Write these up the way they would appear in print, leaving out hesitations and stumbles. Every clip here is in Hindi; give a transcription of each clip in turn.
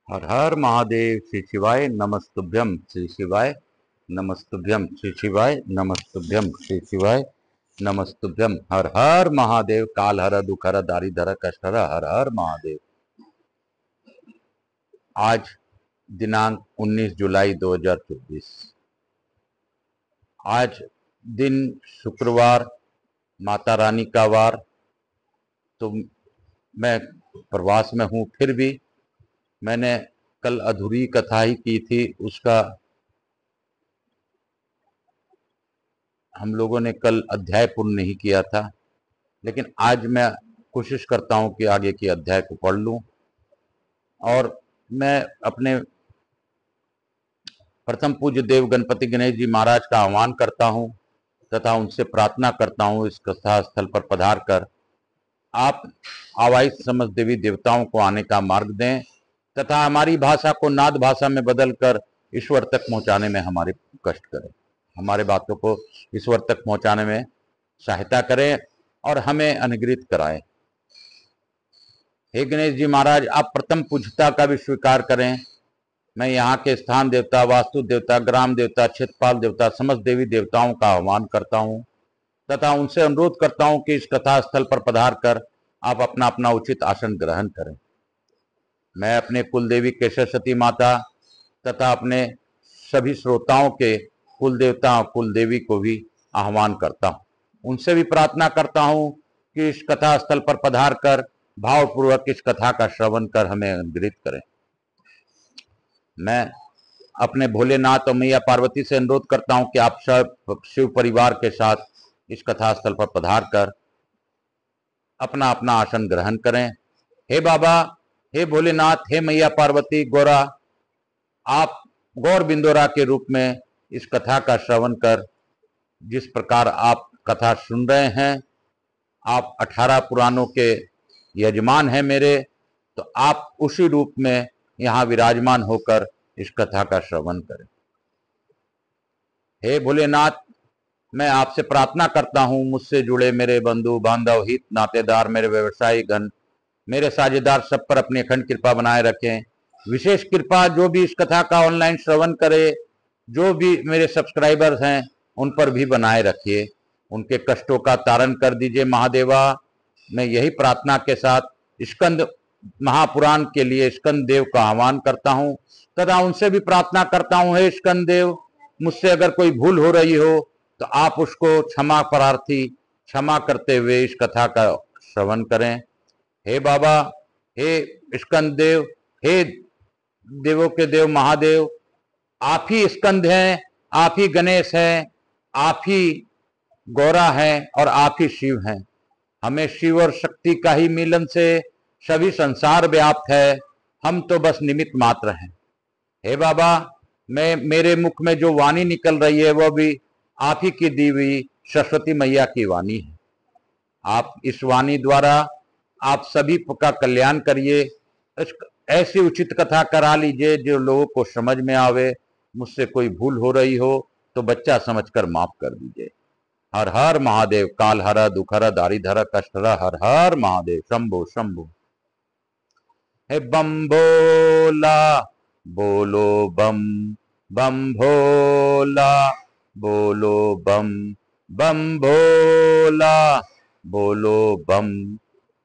हर हर महादेव। श्री शिवाय नमस्तुभ्यम। श्री शिवाय नमस्तुभ्यम। श्री शिवाय नमस्तुभ्यम। श्री शिवाय नमस्तुभ्यम। हर हर महादेव। काल हर दुख हर दारी धर कष्ट हर। हर हर महादेव। आज दिनांक 19 जुलाई 2024। आज दिन शुक्रवार, माता रानी का वार। तो मैं प्रवास में हूँ, फिर भी मैंने कल अधूरी कथा ही की थी, उसका हम लोगों ने कल अध्याय पूर्ण नहीं किया था। लेकिन आज मैं कोशिश करता हूं कि आगे के अध्याय को पढ़ लूं, और मैं अपने प्रथम पूज्य देव गणपति गणेश जी महाराज का आह्वान करता हूं तथा उनसे प्रार्थना करता हूं इस कथा स्थल पर पधार कर आप आवाहित समस्त देवी देवताओं को आने का मार्ग दें तथा हमारी भाषा को नाद भाषा में बदलकर ईश्वर तक पहुंचाने में हमारे कष्ट करें, हमारे बातों को ईश्वर तक पहुंचाने में सहायता करें और हमें अनुग्रहित कराएं। हे गणेश जी महाराज, आप प्रथम पूज्यता का भी स्वीकार करें। मैं यहाँ के स्थान देवता, वास्तु देवता, ग्राम देवता, क्षेत्रपाल देवता, समस्त देवी देवताओं का आह्वान करता हूँ तथा उनसे अनुरोध करता हूँ कि इस कथा स्थल पर पधार कर आप अपना अपना उचित आसन ग्रहण करें। मैं अपने कुल देवी केशर सती माता तथा अपने सभी श्रोताओं के कुल देवता कुल देवी को भी आह्वान करता हूँ, उनसे भी प्रार्थना करता हूँ कि इस कथा स्थल पर पधार कर भावपूर्वक इस कथा का श्रवण कर हमें अनुग्रहित करें। मैं अपने भोलेनाथ और मैया पार्वती से अनुरोध करता हूं कि आप सब शिव परिवार के साथ इस कथा स्थल पर पधार कर अपना अपना आसन ग्रहण करें। हे बाबा, हे भोलेनाथ, हे मैया पार्वती, गौरा, आप गौर बिंदोरा के रूप में इस कथा का श्रवण कर जिस प्रकार आप कथा सुन रहे हैं, आप 18 पुराणों के यजमान हैं मेरे, तो आप उसी रूप में यहाँ विराजमान होकर इस कथा का श्रवण करें। हे भोलेनाथ, मैं आपसे प्रार्थना करता हूँ मुझसे जुड़े मेरे बंधु बांधव, हित नातेदार, मेरे व्यवसायी गण, मेरे साझेदार सब पर अपनी अखंड कृपा बनाए रखें। विशेष कृपा जो भी इस कथा का ऑनलाइन श्रवण करे, जो भी मेरे सब्सक्राइबर्स हैं, उन पर भी बनाए रखिए। उनके कष्टों का तारण कर दीजिए महादेवा। मैं यही प्रार्थना के साथ स्कंद महापुराण के लिए स्कंद देव का आह्वान करता हूं तथा उनसे भी प्रार्थना करता हूं, हे स्कंद देव, मुझसे अगर कोई भूल हो रही हो तो आप उसको क्षमा प्रार्थी क्षमा करते हुए इस कथा का श्रवण करें। हे बाबा, हे स्कंद देव, हे देवों के देव महादेव, आप ही स्कंद हैं, आप ही गणेश हैं, आप ही गौरा हैं और आप ही शिव हैं। हमें शिव और शक्ति का ही मिलन से सभी संसार व्याप्त है, हम तो बस निमित्त मात्र हैं। हे बाबा, मैं मेरे मुख में जो वाणी निकल रही है वह भी आप ही की दी हुई सरस्वती मैया की वाणी है। आप इस वाणी द्वारा आप सभी का कल्याण करिए। ऐसी उचित कथा करा लीजिए जो लोगों को समझ में आवे। मुझसे कोई भूल हो रही हो तो बच्चा समझकर माफ कर दीजिए। हर हर महादेव। काल हर दुख हर दारी धर कष्ट हर। हर हर महादेव। शंभो शंभो। हे बम भोला, बोलो बम बम भोला, बोलो बम बम भोला, बोलो बम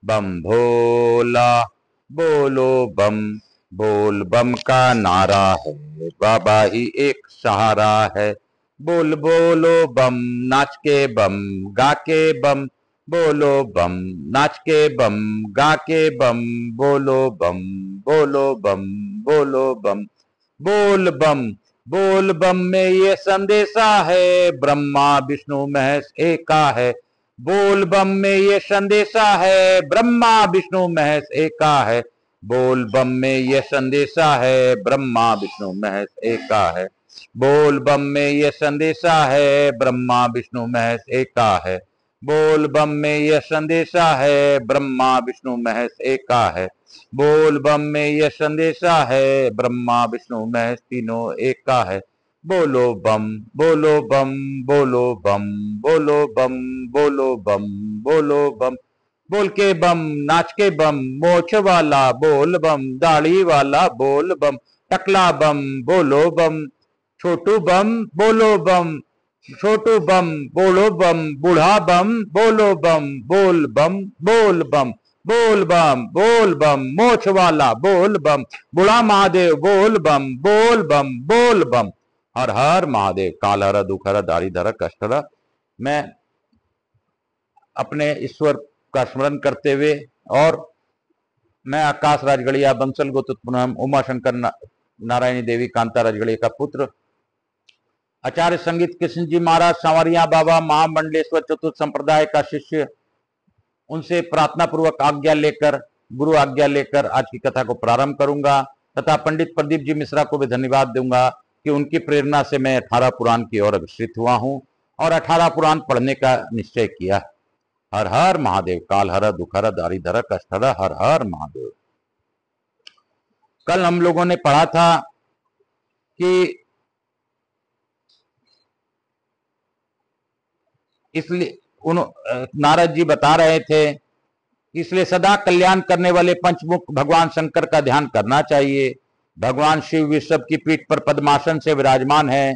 बम भोला, बोलो बम। बोल बम का नारा है, बाबा ही एक सहारा है। बोल बोलो बम, नाच के बम, गा के बम, बोलो बम, नाच के बम, गा के बम, बोलो बम, बोलो बम, बोलो बम, बोल बम। बोल बम में ये संदेशा है, ब्रह्मा विष्णु महेश एका है। बोल बम में ये संदेशा है, ब्रह्मा विष्णु महेश एका है। बोल बम में ये संदेशा है, ब्रह्मा विष्णु महेश एका है। बोल बम में ये संदेशा है, ब्रह्मा विष्णु महेश एका है। बोल बम में ये संदेशा है, ब्रह्मा विष्णु महेश एका है। बोल बम में ये संदेशा है, ब्रह्मा विष्णु महेश तीनों एका है। बोलो बम, बोलो बम, बोलो बम, बोलो बम, बोलो बम, बोलो बम, बोल के बम, नाच के बम, मोछ वाला बोल बम, दाढ़ी वाला बोल बम, टकला बम बोलो बम, छोटू बम बोलो बम, छोटू बम बोलो बम, बूढ़ा बम बोलो बम, बोल बम बोल बम, बोल बम बोल बम, मोछ वाला बोल बम, बूढ़ा महादेव बोल बम, बोल बम बोल बम। हर हर महादेव। काल हर, दुख हर, दाढ़ी धर, कष्ट हर। मैं अपने ईश्वर का स्मरण करते हुए, और मैं आकाश राजगढ़िया बंसल गोतुत्पुनम उमा शंकर नारायणी देवी कांता राजगढ़िया का पुत्र, आचार्य संगीत कृष्ण जी महाराज सांवरिया बाबा महामंडलेश्वर चतुर्थ संप्रदाय का शिष्य, उनसे प्रार्थना पूर्वक आज्ञा लेकर, गुरु आज्ञा लेकर आज की कथा को प्रारंभ करूंगा, तथा पंडित प्रदीप जी मिश्रा को भी धन्यवाद दूंगा कि उनकी प्रेरणा से मैं 18 पुराण की ओर अग्रसित हुआ हूं और 18 पुराण पढ़ने का निश्चय किया। हर हर महादेव। काल हर, दुख हर, दाढ़ी धर, कष्ट हर। हर हर महादेव। कल हम लोगों ने पढ़ा था कि इसलिए नारद जी बता रहे थे, इसलिए सदा कल्याण करने वाले पंचमुख भगवान शंकर का ध्यान करना चाहिए। भगवान शिव विश्व की पीठ पर पद्मासन से विराजमान है,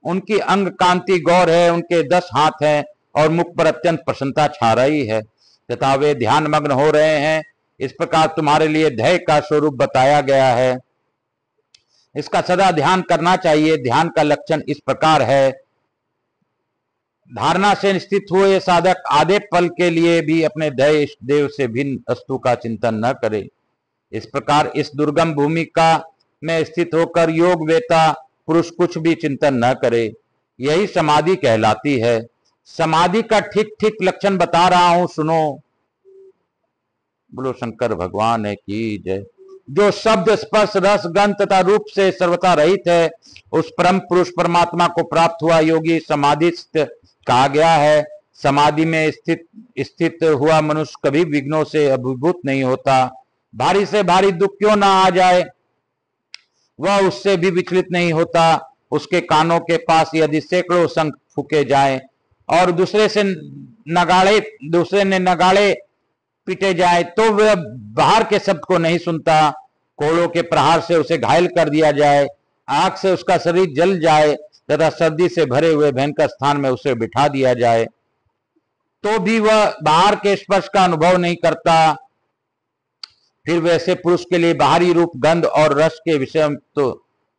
उनकी अंग कांति गौर है, उनके 10 हाथ हैं और मुख पर अत्यंत प्रसन्नता छा रही है तथा वे ध्यान मग्न हो रहे हैं। इस प्रकार तुम्हारे लिए ध्येय का स्वरूप बताया गया है, इसका सदा ध्यान करना चाहिए। ध्यान का लक्षण इस प्रकार है, धारणा से स्थित हुए साधक आधे पल के लिए भी अपने ध्येय इष्ट देव से भिन्न वस्तु का चिंतन न करे। इस प्रकार इस दुर्गम भूमिका में स्थित होकर योग वेता पुरुष कुछ भी चिंतन न करे, यही समाधि कहलाती है। समाधि का ठीक ठीक लक्षण बता रहा हूं, सुनो। बोलो शंकर भगवान की जय। जो शब्द स्पर्श रस गंध तथा रूप से सर्वथा रहित है, उस परम पुरुष परमात्मा को प्राप्त हुआ योगी समाधिस्थ कहा गया है। समाधि में स्थित हुआ मनुष्य कभी विघ्नों से अभिभूत नहीं होता। भारी से भारी दुख क्यों ना आ जाए, वह उससे भी विचलित नहीं होता। उसके कानों के पास यदि सैकड़ों शंख फूके जाएं और दूसरे ने नगाड़े पीटे जाए तो वह बाहर के शब्द को नहीं सुनता। कोड़ों के प्रहार से उसे घायल कर दिया जाए, आग से उसका शरीर जल जाए तथा सर्दी से भरे हुए भयंकर स्थान में उसे बिठा दिया जाए तो भी वह बाहर के स्पर्श का अनुभव नहीं करता। फिर वैसे पुरुष के लिए बाहरी रूप, गंध और रस के विषय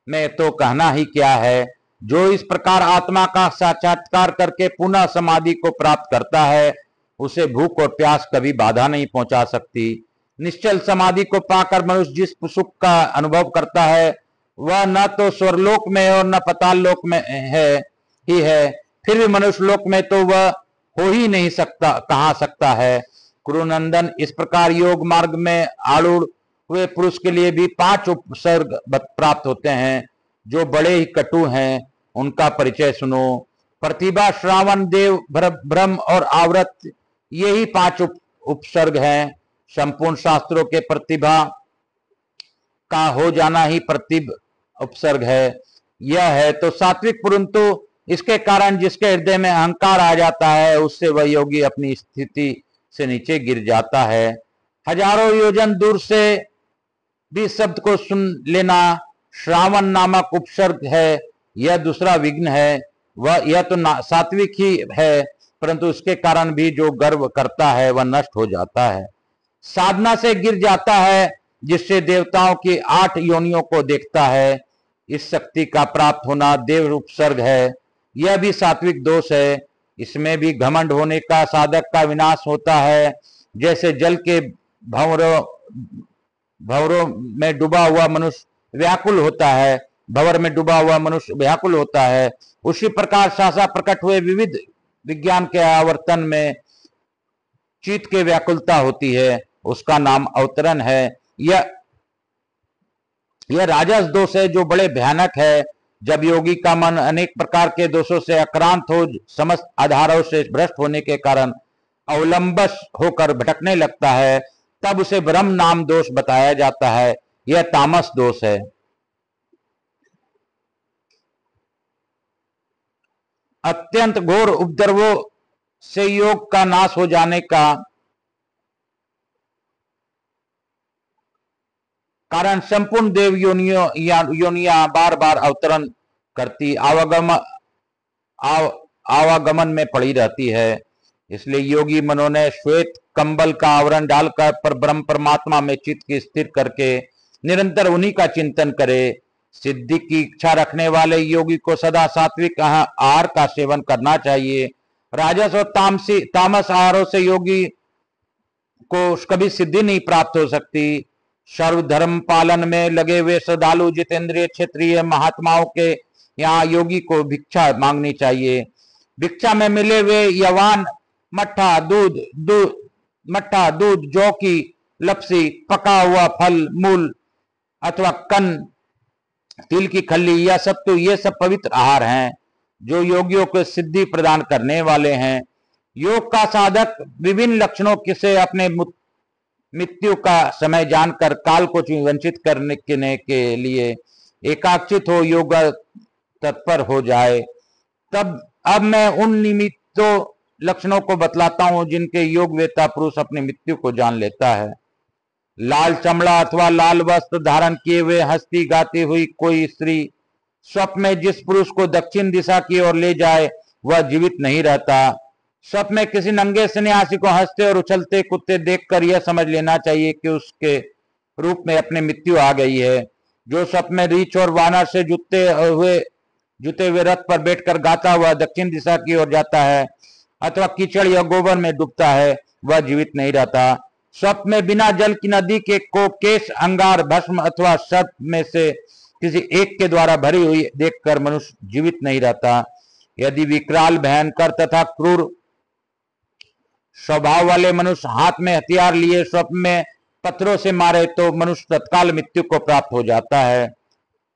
में तो कहना ही क्या है। जो इस प्रकार आत्मा का साक्षात्कार करके पुनः समाधि को प्राप्त करता है, उसे भूख और प्यास कभी बाधा नहीं पहुंचा सकती। निश्चल समाधि को पाकर मनुष्य जिस सुख का अनुभव करता है, वह न तो स्वर्लोक में और न पाताल लोक में है। फिर भी मनुष्य लोक में तो वह हो ही नहीं सकता, कहा सकता है। कुरुनंदन, इस प्रकार योग मार्ग में आरूढ़ हुए पुरुष के लिए भी 5 उपसर्ग प्राप्त होते हैं, जो बड़े ही कटु हैं। उनका परिचय सुनो। प्रतिभा, श्रावण, देव, ब्रह्म और आवृत, यही 5 उपसर्ग हैं। संपूर्ण शास्त्रों के प्रतिभा का हो जाना ही प्रतिभ उपसर्ग है। यह है तो सात्विक, परंतु इसके कारण जिसके हृदय में अहंकार आ जाता है, उससे वह योगी अपनी स्थिति से नीचे गिर जाता है। हजारों योजन दूर से भी शब्द को सुन लेना श्रावण नामक उपसर्ग है। यह दूसरा विघ्न है। यह तो सात्विक ही है, परंतु इसके कारण भी जो गर्व करता है वह नष्ट हो जाता है। साधना से गिर जाता है, जिससे देवताओं की 8 योनियों को देखता है। इस शक्ति का प्राप्त होना देव उपसर्ग है। यह भी सात्विक दोष है। इसमें भी घमंड होने का साधक का विनाश होता है। जैसे जल के भंवरों में डूबा हुआ मनुष्य व्याकुल होता है, भंवर में डूबा हुआ मनुष्य व्याकुल होता है, उसी प्रकार सहसा प्रकट हुए विविध विज्ञान के आवर्तन में चित्त के व्याकुलता होती है, उसका नाम अवतरण है। यह राजस दोष है, जो बड़े भयानक है। जब योगी का मन अनेक प्रकार के दोषों से आक्रांत हो, समस्त आधारों से भ्रष्ट होने के कारण अवलंबस होकर भटकने लगता है, तब उसे ब्रह्म नाम दोष बताया जाता है। यह तामस दोष है। अत्यंत घोर उपद्रवों से योग का नाश हो जाने का कारण संपूर्ण देव योनियां बार बार अवतरण करती आवागमन में पड़ी रहती है। इसलिए योगी मनों ने श्वेत कंबल का आवरण डालकर पर ब्रह्म परमात्मा में चित्त की स्थिर करके निरंतर उन्हीं का चिंतन करे। सिद्धि की इच्छा रखने वाले योगी को सदा सात्विक आहार का सेवन करना चाहिए। राजस और तामस आहारों से योगी को कभी सिद्धि नहीं प्राप्त हो सकती। सर्वधर्म पालन में लगे हुए श्रद्धालु जितेंद्रिय क्षेत्रीय महात्माओं के यहाँ योगी को भिक्षा मांगनी चाहिए। भिक्षा में मिले हुए यवान मट्ठा दूध जौ की लपसी, पका हुआ फल मूल अथवा कन, तिल की खल्ली, ये सब पवित्र आहार हैं जो योगियों को सिद्धि प्रदान करने वाले हैं। योग का साधक विभिन्न लक्षणों से अपने मृत्यु का समय जानकर काल को वंचित करने के लिए एकाग्रचित हो योग तत्पर हो जाए। अब मैं उन निमित्तों लक्षणों को बतलाता हूं जिनके योग वेता पुरुष अपनी मृत्यु को जान लेता है। लाल चमड़ा अथवा लाल वस्त्र धारण किए हुए हंसती गाती हुई कोई स्त्री स्वप्न में जिस पुरुष को दक्षिण दिशा की ओर ले जाए वह जीवित नहीं रहता। स्वप्न में किसी नंगे सन्यासी को हंसते और उछलते कुत्ते देखकर यह समझ लेना चाहिए कि उसके रूप में अपनी मृत्यु आ गई है। जो स्वप्न में रीछ और वानर से जुते हुए रथ पर बैठकर गाता हुआ दक्षिण दिशा की ओर जाता है अथवा कीचड़ या गोबर में डूबता है वह जीवित नहीं रहता। स्वप्न में बिना जल की नदी के को केश, अंगार, भस्म अथवा सर्प में से किसी एक के द्वारा भरी हुई देखकर मनुष्य जीवित नहीं रहता। यदि विकराल, भयंकर तथा क्रूर स्वभाव वाले मनुष्य हाथ में हथियार लिए स्वप्न में पत्थरों से मारे तो मनुष्य तत्काल मृत्यु को प्राप्त हो जाता है।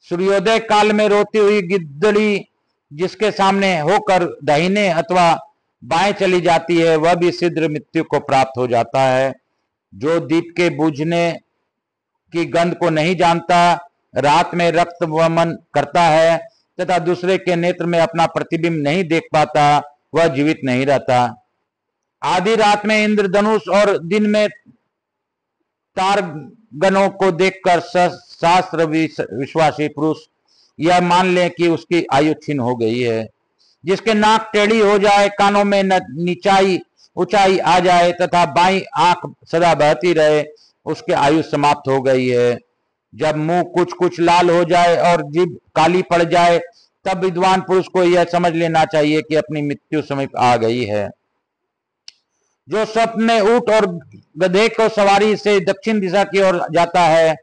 सूर्योदय काल में रोती हुई गिद्धड़ी जिसके सामने होकर दाहिने अथवा बाएं चली जाती है वह भी शीघ्र मृत्यु को प्राप्त हो जाता है। जो दीप के बुझने की गंध को नहीं जानता, रात में रक्त वमन करता है तथा दूसरे के नेत्र में अपना प्रतिबिंब नहीं देख पाता वह जीवित नहीं रहता। आधी रात में इंद्रधनुष और दिन में तारगणों को देखकर शास्त्र विश्वासी पुरुष यह मान ले कि उसकी आयु क्षीण हो गई है। जिसके नाक टेढ़ी हो जाए, कानों में नीचाई ऊंचाई आ जाए तथा बाईं आंख सदा बहती रहे उसके आयु समाप्त हो गई है। जब मुंह कुछ कुछ लाल हो जाए और जीभ काली पड़ जाए तब विद्वान पुरुष को यह समझ लेना चाहिए कि अपनी मृत्यु समीप आ गई है। जो स्वप्न में ऊंट और गधे को सवारी से दक्षिण दिशा की ओर जाता है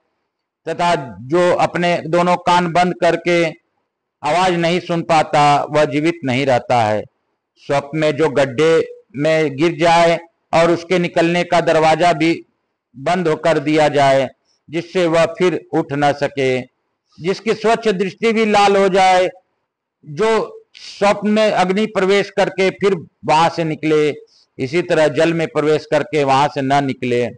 तथा जो अपने दोनों कान बंद करके आवाज नहीं सुन पाता वह जीवित नहीं रहता है। स्वप्न में जो गड्ढे में गिर जाए और उसके निकलने का दरवाजा भी बंद कर दिया जाए जिससे वह फिर उठ न सके, जिसकी स्वच्छ दृष्टि भी लाल हो जाए, जो स्वप्न में अग्नि प्रवेश करके फिर वहां से निकले, इसी तरह जल में प्रवेश करके वहां से न निकले,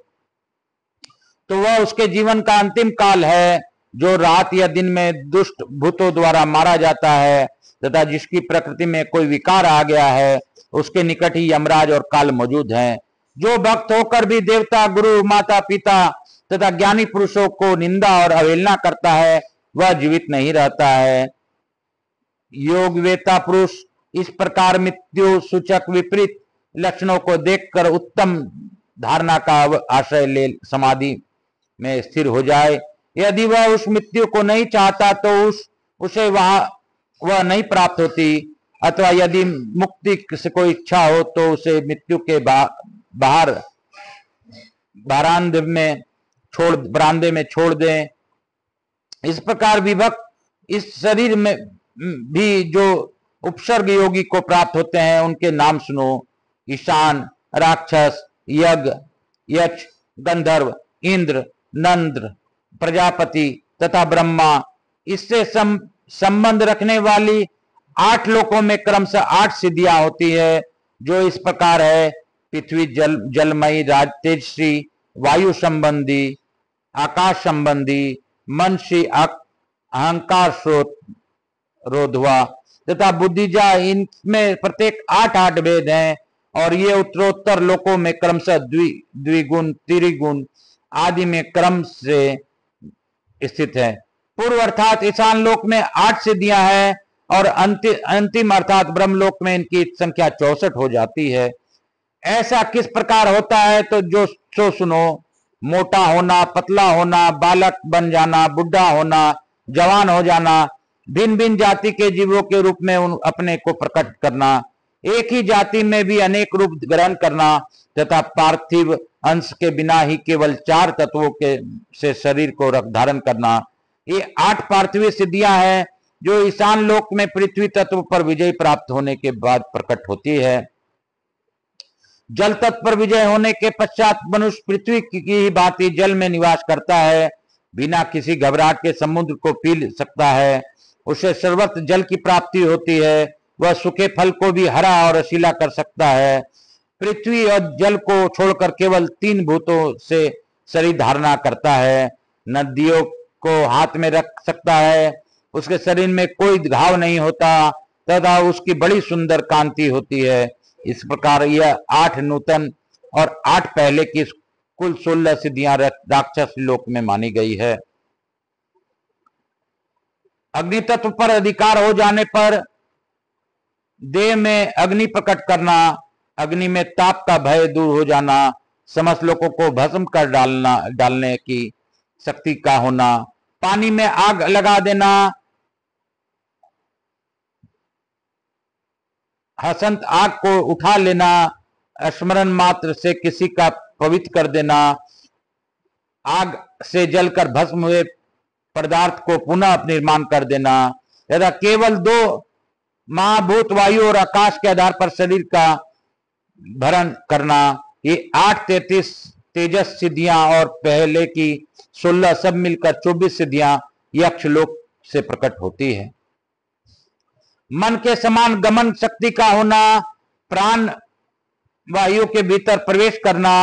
तो वह उसके जीवन का अंतिम काल है। जो रात या दिन में दुष्ट भूतों द्वारा मारा जाता है तथा जिसकी प्रकृति में कोई विकार आ गया है उसके निकट ही यमराज और काल मौजूद हैं। जो भक्त होकर भी देवता, गुरु, माता पिता तथा ज्ञानी पुरुषों को निंदा और अवहेलना करता है वह जीवित नहीं रहता है। योग वेता पुरुष इस प्रकार मृत्यु सूचक विपरीत लक्षणों को देखकर उत्तम धारणा का आश्रय ले समाधि में स्थिर हो जाए। यदि वह उस मृत्यु को नहीं चाहता तो उसे वह नहीं प्राप्त होती, अथवा यदि मुक्ति से कोई इच्छा हो तो उसे मृत्यु के बाहर बरामदे में छोड़ दें। इस प्रकार विभक्त इस शरीर में भी जो उपसर्ग योगी को प्राप्त होते हैं उनके नाम सुनो। ईशान, राक्षस, यज्ञ, यक्ष, गंधर्व, इंद्र, नंद्र, प्रजापति तथा ब्रह्मा। इससे संबंध रखने वाली 8 लोकों में क्रमशः 8 सिद्धियां होती है जो इस प्रकार है: पृथ्वी, जलमयी, तेजश्री, वायु संबंधी, आकाश संबंधी, मनसी, अहंकार स्रोत, रोधवा तथा बुद्धिजा। इनमें प्रत्येक 8 भेद हैं और ये उत्तरोत्तर लोकों में क्रमशः द्विगुण, त्रिगुण आदि में क्रम से स्थित है। पूर्व अर्थात ईशान लोक में 8 सिद्धियां हैं और अंतिम अर्थात ब्रह्मलोक में इनकी संख्या 64 हो जाती है। ऐसा किस प्रकार होता है तो जो सो सुनो। मोटा होना, पतला होना, बालक बन जाना, बुढ़ा होना, जवान हो जाना, भिन्न भिन्न जाति के जीवों के रूप में अपने को प्रकट करना, एक ही जाति में भी अनेक रूप ग्रहण करना तथा पार्थिव अंश के बिना ही केवल 4 तत्वों के से शरीर को धारण करना, ये 8 पार्थिव सिद्धियां हैं जो ईशान लोक में पृथ्वी तत्व पर विजय प्राप्त होने के बाद प्रकट होती है। जल तत्व पर विजय होने के पश्चात मनुष्य पृथ्वी की ही भांति जल में निवास करता है, बिना किसी घबराहट के समुद्र को पी सकता है, उसे सर्वत्र जल की प्राप्ति होती है, वह सूखे फल को भी हरा और रसीला कर सकता है। पृथ्वी और जल को छोड़कर केवल 3 भूतों से शरीर धारणा करता है। नदियों को हाथ में रख सकता है, उसके शरीर में कोई घाव नहीं होता तथा उसकी बड़ी सुंदर कांति होती है। इस प्रकार यह 8 नूतन और 8 पहले की कुल 16 सिद्धियां राक्षस लोक में मानी गई है। अग्नि तत्व पर अधिकार हो जाने पर देह में अग्नि प्रकट करना, अग्नि में ताप का भय दूर हो जाना, समस्त लोगों को भस्म कर डालने की शक्ति का होना, पानी में आग लगा देना, हसंत आग को उठा लेना, स्मरण मात्र से किसी का पवित्र कर देना, आग से जलकर भस्म हुए पदार्थ को पुनः निर्माण कर देना, यदा केवल 2 महाभूत वायु और आकाश के आधार पर शरीर का भरण करना, ये 8 33 तेजस सिद्धियां और पहले की 16 सब मिलकर 24 सिद्धियां यक्ष लोक से प्रकट होती है। मन के समान गमन शक्ति का होना, प्राण वायु के भीतर प्रवेश करना,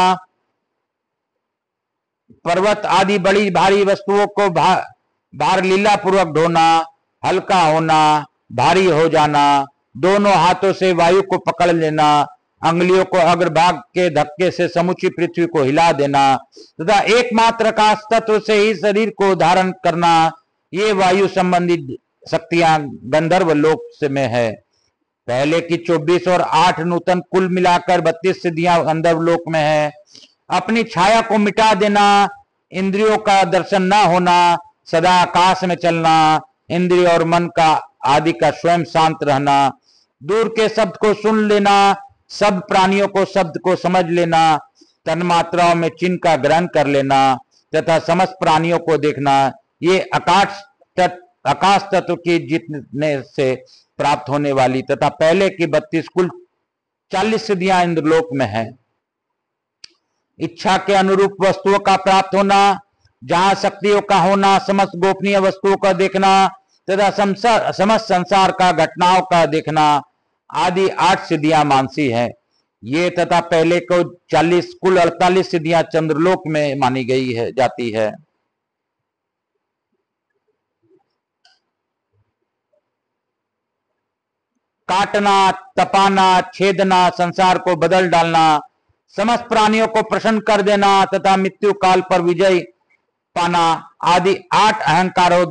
पर्वत आदि बड़ी भारी वस्तुओं को भार लीला पूर्वक ढोना, हल्का होना, भारी हो जाना, दोनों हाथों से वायु को पकड़ लेना, अंगुलियों को अग्रभाग के धक्के से समूची पृथ्वी को हिला देना तथा एकमात्र आकाश तत्व से ही शरीर को धारण करना, ये वायु संबंधी शक्तियां गंधर्व लोक से में है। पहले की 24 और 8 नूतन कुल मिलाकर 32 सिद्धियां गंधर्व लोक में है। अपनी छाया को मिटा देना, इंद्रियों का दर्शन न होना, सदा आकाश में चलना, इंद्रिय और मन का आदि का स्वयं शांत रहना, दूर के शब्द को सुन लेना, सब प्राणियों को शब्द को समझ लेना, तन्मात्राओं में चिन्ह का ग्रहण कर लेना तथा समस्त प्राणियों को देखना, ये आकाश तत्व की जीतने से प्राप्त होने वाली तथा पहले की 32 कुल 40 सिद्धियां इंद्रलोक में है। इच्छा के अनुरूप वस्तुओं का प्राप्त होना, जहां शक्तियों का होना, समस्त गोपनीय वस्तुओं का देखना तथा समस्त संसार का घटनाओं का देखना आदि 8 सिद्धियां मानसी है। ये तथा पहले को 40 कुल 48 सिद्धियां चंद्रलोक में मानी गई है जाती है। काटना, तपाना, छेदना, संसार को बदल डालना, समस्त प्राणियों को प्रसन्न कर देना तथा मृत्यु काल पर विजय पाना आदि 8 अहंकारों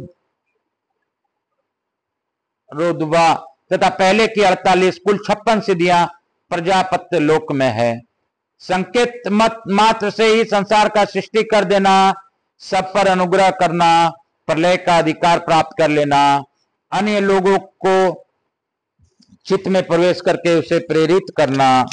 तथा पहले की 48 कुल 56 सिद्धियां प्रजापत्य लोक में है। संकेत मत मात्र से ही संसार का सृष्टि कर देना, सब पर अनुग्रह करना, प्रलय का अधिकार प्राप्त कर लेना, अन्य लोगों को चित्त में प्रवेश करके उसे प्रेरित करना,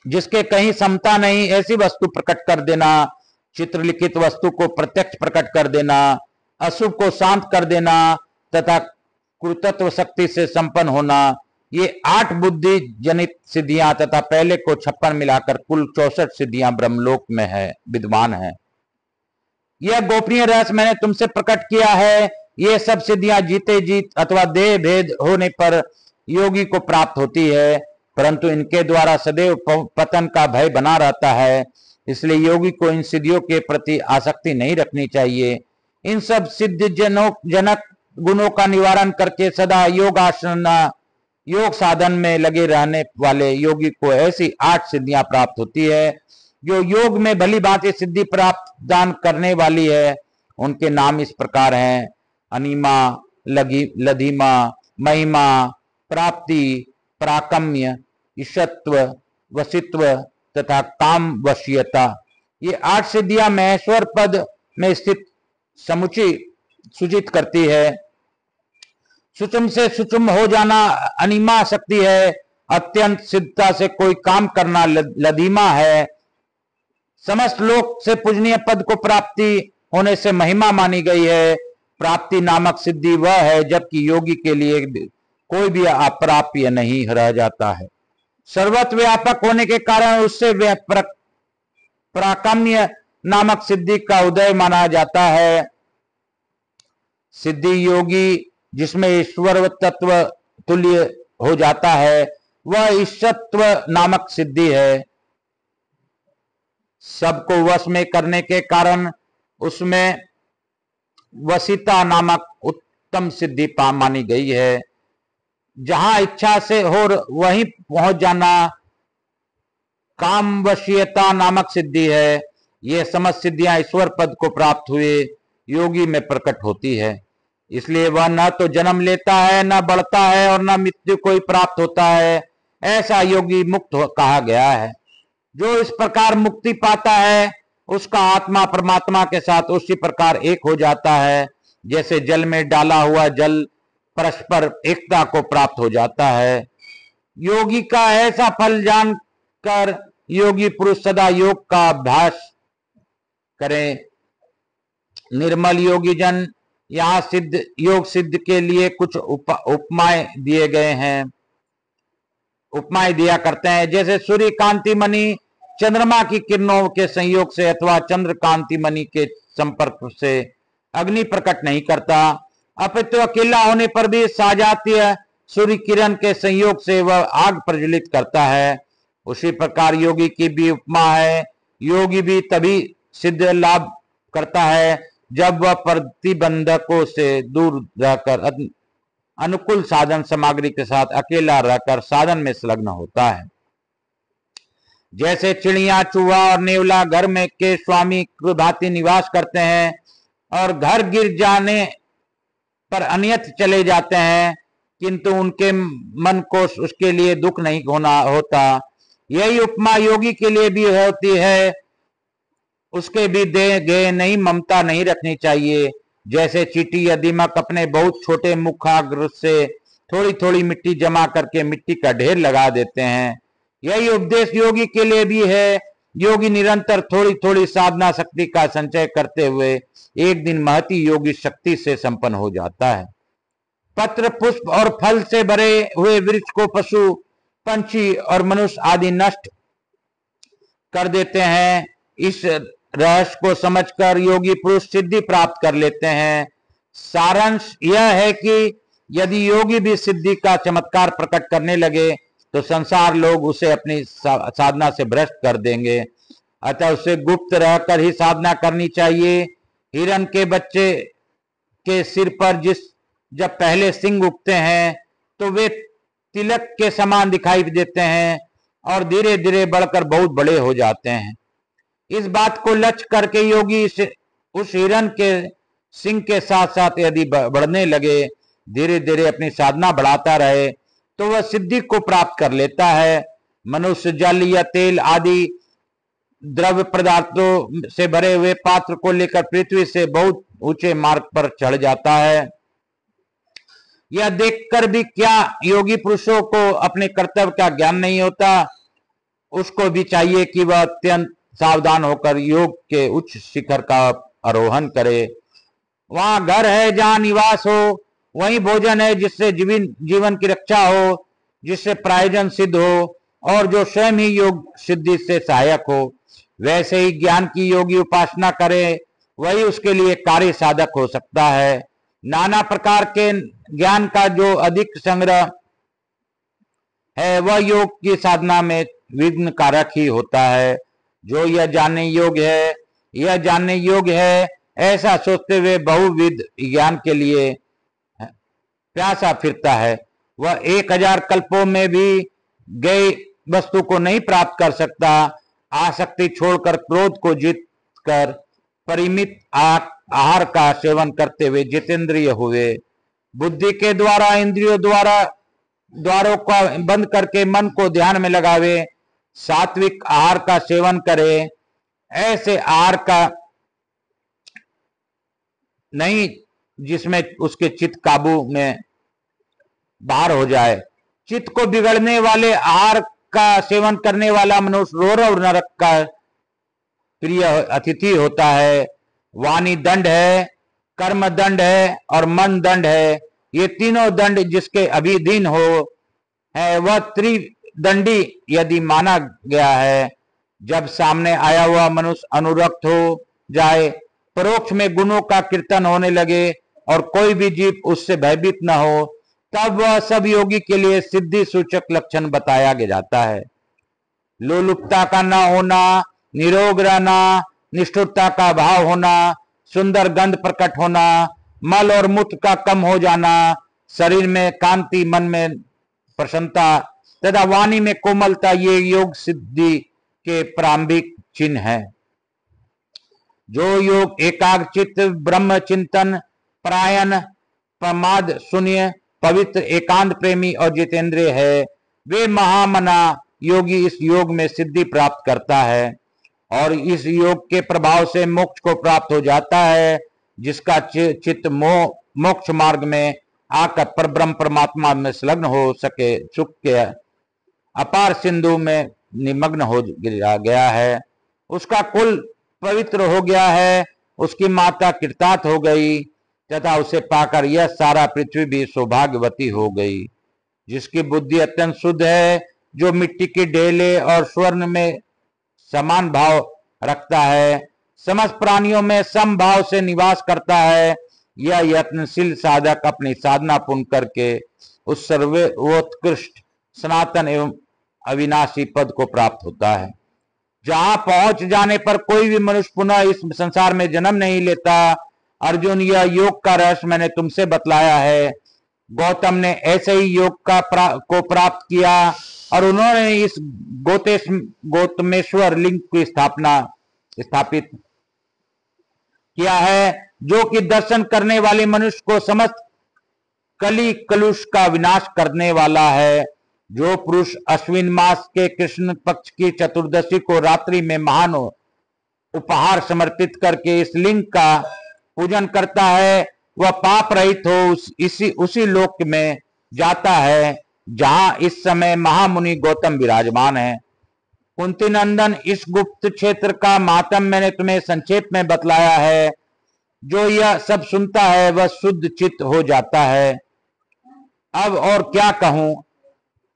जिसके कहीं समता नहीं ऐसी वस्तु प्रकट कर देना, चित्रलिखित वस्तु को प्रत्यक्ष प्रकट कर देना, अशुभ को शांत कर देना तथा कृतत्व शक्ति से संपन्न होना, ये 8 बुद्धि जनित सिद्धियां तथा पहले को 56 मिलाकर कुल 64 सिद्धियां ब्रह्मलोक में है विद्वान है। यह गोपनीय रहस्य मैंने तुमसे प्रकट किया है। ये सब सिद्धियां जीते जीत अथवा देह भेद होने पर योगी को प्राप्त होती है, परंतु इनके द्वारा सदैव पतन का भय बना रहता है, इसलिए योगी को इन सिद्धियों के प्रति आसक्ति नहीं रखनी चाहिए। इन सब सिद्ध जनक गुणों का निवारण करके सदा योग आसना योग साधन में लगे रहने वाले योगी को ऐसी 8 सिद्धियां प्राप्त होती है जो योग में भली भांति सिद्धि प्राप्त दान करने वाली है। उनके नाम इस प्रकार हैं: अनिमा, लधिमा, महिमा, प्राप्ति, प्राकम्य, ईशत्व, वसित्व तथा काम वशीयता। ये 8 सिद्धियां महेश्वर पद में स्थित समुची सूचित करती है। सुचम से सुचम हो जाना अनिमा शक्ति है, अत्यंत सिद्धता से कोई काम करना लधिमा है, समस्त लोक से पूजनीय पद को प्राप्ति होने से महिमा मानी गई है। प्राप्ति नामक सिद्धि वह है जबकि योगी के लिए कोई भी अप्राप्य नहीं रह जाता है। सर्वत्र व्यापक होने के कारण उससे प्राकाम्य नामक सिद्धि का उदय माना जाता है। सिद्धि योगी जिसमें ईश्वर तत्व तुल्य हो जाता है वह ईशत्व नामक सिद्धि है। सबको वश में करने के कारण उसमें वसिता नामक उत्तम सिद्धि मानी गई है। जहां इच्छा से हो वहीं पहुंच जाना काम वशीयता नामक सिद्धि है। ये समस्त सिद्धियां ईश्वर पद को प्राप्त हुए योगी में प्रकट होती है। इसलिए वह न तो जन्म लेता है, न बढ़ता है और न मृत्यु को ही प्राप्त होता है। ऐसा योगी मुक्त कहा गया है। जो इस प्रकार मुक्ति पाता है उसका आत्मा परमात्मा के साथ उसी प्रकार एक हो जाता है जैसे जल में डाला हुआ जल परस्पर एकता को प्राप्त हो जाता है। योगी का ऐसा फल जानकर योगी पुरुष सदा योग का अभ्यास करें। निर्मल योगी जन यहाँ सिद्ध योग सिद्ध के लिए कुछ उपमाएं दिए गए हैं, उपमाएं दिया करते हैं। जैसे सूर्य कांति मणि चंद्रमा की किरणों के संयोग से अथवा चंद्र कांति मणि के संपर्क से अग्नि प्रकट नहीं करता, अपितु अकेला होने पर भी साजातीय सूर्य किरण के संयोग से वह आग प्रज्वलित करता है। उसी प्रकार योगी की भी उपमा है। योगी भी तभी सिद्ध लाभ करता है जब वह प्रतिबंधकों से दूर रहकर अनुकूल साधन सामग्री के साथ अकेला रहकर साधन में संलग्न होता है। जैसे चिड़िया, चूहा और नेवला घर में के स्वामी की भांति निवास करते हैं और घर गिर जाने पर अन्यत्र चले जाते हैं, किंतु उनके मन को उसके लिए दुख नहीं होता। यही उपमा योगी के लिए भी होती है। उसके भी दे गे नहीं ममता नहीं रखनी चाहिए। जैसे चींटी या दीमक अपने बहुत छोटे मुखाग्र से थोड़ी थोड़ी मिट्टी जमा करके मिट्टी का ढेर लगा देते हैं, यही उपदेश योगी के लिए भी है। योगी निरंतर थोड़ी थोड़ी साधना शक्ति का संचय करते हुए एक दिन महती योगी शक्ति से संपन्न हो जाता है। पत्र, पुष्प और फल से भरे हुए वृक्ष को पशु, पंछी और मनुष्य आदि नष्ट कर देते हैं। इस रहस्य को समझकर योगी पुरुष सिद्धि प्राप्त कर लेते हैं। सारांश यह है कि यदि योगी भी सिद्धि का चमत्कार प्रकट करने लगे तो संसार लोग उसे अपनी साधना से भ्रष्ट कर देंगे। अतः उसे गुप्त रहकर ही साधना करनी चाहिए। हिरण के बच्चे के सिर पर जब पहले सिंग उगते हैं तो वे तिलक के समान दिखाई देते हैं और धीरे धीरे बढ़कर बहुत बड़े हो जाते हैं। इस बात को लक्ष्य करके योगी उस हिरण के सिंह के साथ साथ यदि बढ़ने लगे, धीरे धीरे अपनी साधना बढ़ाता रहे तो वह सिद्धि को प्राप्त कर लेता है। मनुष्य जल या तेल आदि द्रव्य पदार्थों से भरे हुए पात्र को लेकर पृथ्वी से बहुत ऊंचे मार्ग पर चढ़ जाता है। यह देखकर भी क्या योगी पुरुषों को अपने कर्तव्य का ज्ञान नहीं होता? उसको भी चाहिए कि वह अत्यंत सावधान होकर योग के उच्च शिखर का आरोहण करे। वहां घर है जहां निवास हो, वहीं भोजन है जिससे जीवन की रक्षा हो, जिससे प्रयोजन सिद्ध हो और जो स्वयं ही योग सिद्धि से सहायक हो। वैसे ही ज्ञान की योगी उपासना करे, वही उसके लिए कार्य साधक हो सकता है। नाना प्रकार के ज्ञान का जो अधिक संग्रह है वह योग की साधना में विघ्न कारक ही होता है। जो यह जानने योग्य है ऐसा सोचते हुए बहुविध ज्ञान के लिए प्यासा फिरता है, वह 1000 कल्पों में भी गई वस्तु को नहीं प्राप्त कर सकता। आसक्ति छोड़कर क्रोध को जीत कर परिमित आहार का सेवन करते हुए जितेंद्रिय हुए। बुद्धि के द्वारा इंद्रियों द्वारों को बंद करके मन को ध्यान में लगावे। सात्विक आहार का सेवन करे। ऐसे आहार का नहीं जिसमें उसके चित्त काबू में बाहर हो जाए। चित्त को बिगड़ने वाले आहार का सेवन करने वाला मनुष्य रोरव नरक का प्रिय अतिथि होता है। वाणी दंड है, कर्म दंड है और मन दंड है। ये तीनों दंड जिसके अधीन हो है वह त्रिदंडी यदि माना गया है। जब सामने आया हुआ मनुष्य अनुरक्त हो जाए, परोक्ष में गुणों का कीर्तन होने लगे और कोई भी जीव उससे भयभीत न हो, तब वह सब योगी के लिए सिद्धि सूचक लक्षण बताया जाता है। लोलुपता का न होना, निरोग रहना, निष्ठुरता का भाव होना, सुंदर गंध प्रकट होना, मल और मूत्र का कम हो जाना, शरीर में कांति, मन में प्रसन्नता तथा वाणी में कोमलता, ये योग सिद्धि के प्रारंभिक चिन्ह है। जो योग एकाग्रचित्त, ब्रह्म चिंतन परायण, प्रमाद शून्य, पवित्र, एकांत प्रेमी और जितेंद्रिय है, वे महामना योगी इस योग में सिद्धि प्राप्त करता है और इस योग के प्रभाव से मोक्ष को प्राप्त हो जाता है। जिसका चित्त मोक्ष मार्ग में आकर परब्रह्म परमात्मा में संलग्न हो सके, सुख के अपार सिंधु में निमग्न हो गया है, उसका कुल पवित्र हो गया है, उसकी माता कृतार्थ हो गई तथा उसे पाकर यह सारा पृथ्वी भी सौभाग्यवती हो गई। जिसकी बुद्धि अत्यंत शुद्ध है, जो मिट्टी की ढेले और स्वर्ण में समान भाव रखता है, समस्त प्राणियों में समभाव से निवास करता है, यह यत्नशील साधक अपनी साधना पूर्ण करके उस सर्वोत्कृष्ट सनातन एवं अविनाशी पद को प्राप्त होता है। जहां पहुंच जाने पर कोई भी मनुष्य पुनः इस संसार में जन्म नहीं लेता। अर्जुन, यह योग का रहस्य मैंने तुमसे बतलाया है। गौतम ने ऐसे ही योग को प्राप्त किया और उन्होंने इस गौतमेश्वर लिंग की स्थापित किया है, जो कि दर्शन करने वाले मनुष्य को समस्त कली कलुष का विनाश करने वाला है। जो पुरुष अश्विन मास के कृष्ण पक्ष की चतुर्दशी को रात्रि में महान उपहार समर्पित करके इस लिंग का पूजन करता है, वह पाप रहित हो उसी लोक में जाता है जहां इस समय महामुनि गौतम विराजमान है। कुंती नंदन, इस गुप्त क्षेत्र का मातम मैंने तुम्हें संक्षेप में बतलाया है। जो यह सब सुनता है वह शुद्ध चित्त हो जाता है। अब और क्या कहूं।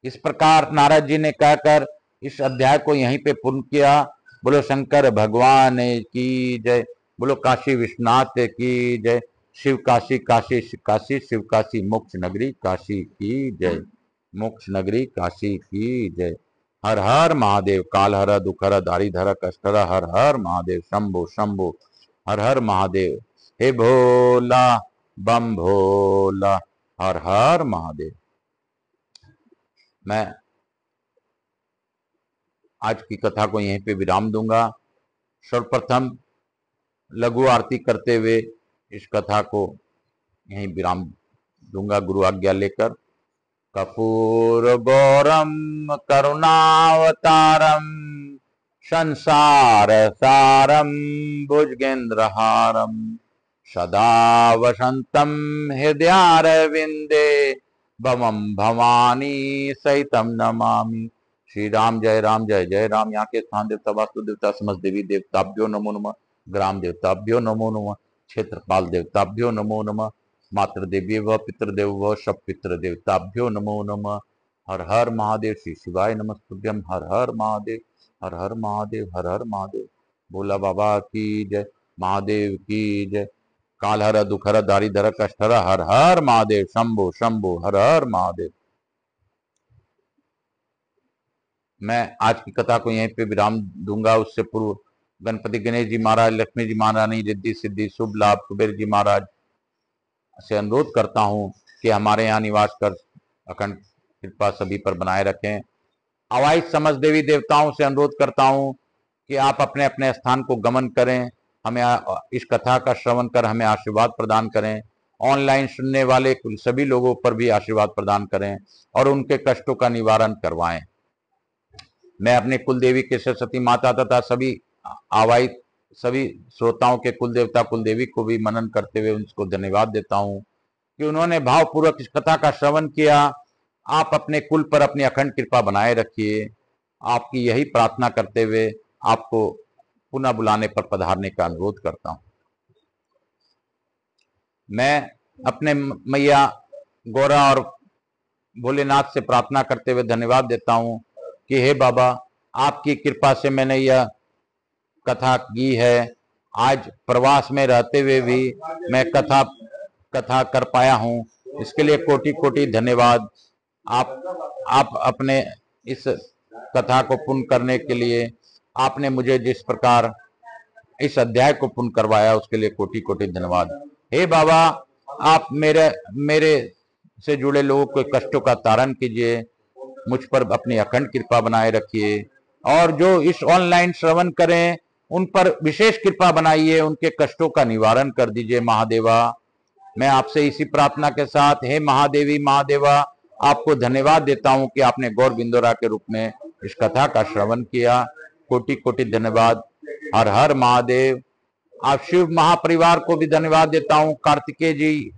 इस प्रकार नारद जी ने कहकर इस अध्याय को यहीं पे पूर्ण किया। बोलो शंकर भगवान की जय, बोलो काशी विश्वनाथ की जय, शिव काशी काशी काशी शिव काशी मोक्ष नगरी काशी की जय, मोक्ष नगरी काशी की जय। हर हर महादेव। काल हर दुख हर दारिधर कष्ट हर हर महादेव। शंभो शंभो हर हर महादेव। हे भोला बम भोला, हर हर महादेव। मैं आज की कथा को यहीं पे विराम दूंगा। सर्वप्रथम लघु आरती करते हुए इस कथा को यहीं विराम दूंगा गुरु आज्ञा लेकर। कपूर गौरम करुणावतारम संसार सारम भुजगेंद्रहारम सदा वसंतम हृदयारविंदे भवम भवानी सहितम नमामि। श्री राम जय राम जय जय राम। यहाँ के स्थान देवता वास्तु देवता समस्त देवी देवताभ्यो नमो नमः। ग्राम देवताभ्यो नमो नमः। क्षेत्रपाल देवताभ्यो नमो नमः। मातृ देवी व पितृदेव व सब पितृ देवताभ्यो नमो नमः। हर हर महादेव। श्री शिवाय नमस्तुभ्यम। हर हर महादेव, हर हर महादेव, हर हर महादेव। भोला बाबा की जय, महादेव की जय। काल हर दुख हर दारिधर कष्ट हर, हर हर महादेव। शंभो शंभो हर हर महादेव। मैं आज की कथा को यहीं पे विराम दूंगा। उससे पूर्व गणपति गणेश जी महाराज, लक्ष्मी जी महारानी, रिद्धि सिद्धि शुभ लाभ कुबेर जी महाराज से अनुरोध करता हूं कि हमारे यहाँ निवास कर अखंड कृपा सभी पर बनाए रखें। अवाइज समझ देवी देवताओं से अनुरोध करता हूं कि आप अपने अपने स्थान को गमन करें, हमें इस कथा का श्रवण कर हमें आशीर्वाद प्रदान करें। ऑनलाइन सुनने वाले सभी लोगों पर भी आशीर्वाद प्रदान करें और उनके कष्टों का निवारण करवाएं। मैं अपने कुल देवी के सरस्वती माता तथा सभी आवाहित सभी श्रोताओं के कुल देवता कुल देवी को भी मनन करते हुए उनको धन्यवाद देता हूं कि उन्होंने भावपूर्वक इस कथा का श्रवण किया। आप अपने कुल पर अपनी अखंड कृपा बनाए रखिए। आपकी यही प्रार्थना करते हुए आपको पुनः बुलाने पर पधारने का अनुरोध करता हूं। मैं अपने मैया गौरा और भोलेनाथ से प्रार्थना करते हुए धन्यवाद देता हूं कि हे बाबा, आपकी कृपा से मैंने यह कथा की है। आज प्रवास में रहते हुए भी मैं कथा कर पाया हूं, इसके लिए कोटि कोटि धन्यवाद। आप अपने इस कथा को पूर्ण करने के लिए आपने मुझे जिस प्रकार इस अध्याय को पूर्ण करवाया उसके लिए कोटि कोटि धन्यवाद। हे बाबा, आप मेरे से जुड़े लोगों के कष्टों का तारण कीजिए, मुझ पर अपनी अखंड कृपा बनाए रखिए और जो इस ऑनलाइन श्रवण करें उन पर विशेष कृपा बनाइए, उनके कष्टों का निवारण कर दीजिए महादेवा। मैं आपसे इसी प्रार्थना के साथ हे महादेवी महादेवा आपको धन्यवाद देता हूं कि आपने गौर बिंदोरा के रूप में इस कथा का श्रवण किया। कोटि कोटि धन्यवाद। हर हर महादेव। आप शिव महापरिवार को भी धन्यवाद देता हूं। कार्तिकेय जी,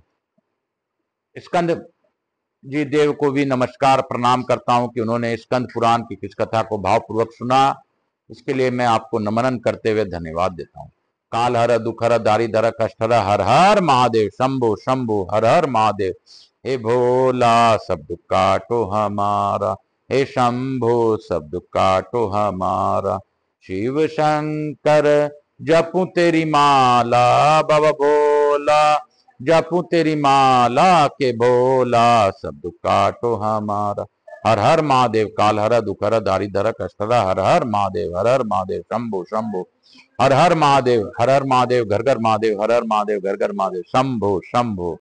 स्कंद जी देव को भी नमस्कार प्रणाम करता हूं कि उन्होंने स्कंद पुराण की किस कथा को भावपूर्वक सुना। इसके लिए मैं आपको नमन करते हुए धन्यवाद देता हूं। काल हर दुख हर दारिद्र कष्ट हर हर हर महादेव। शंभो शंभो हर हर महादेव। हे भोला सब दुख काटो हमारा, हे शंभो सब दुख काटो हमारा। शिव शंकर जपू तेरी माला, बाबा भोला जपू तेरी माला के भोला सब दुख काटो हमारा। हर हर महादेव। काल हर दुख हर दारिद्र कष्ट हर हर महादेव। हर हर महादेव। शंभो शंभो हर हर महादेव। हर हर महादेव। घर घर महादेव। हर हर महादेव। घर घर महादेव। शंभो शंभो।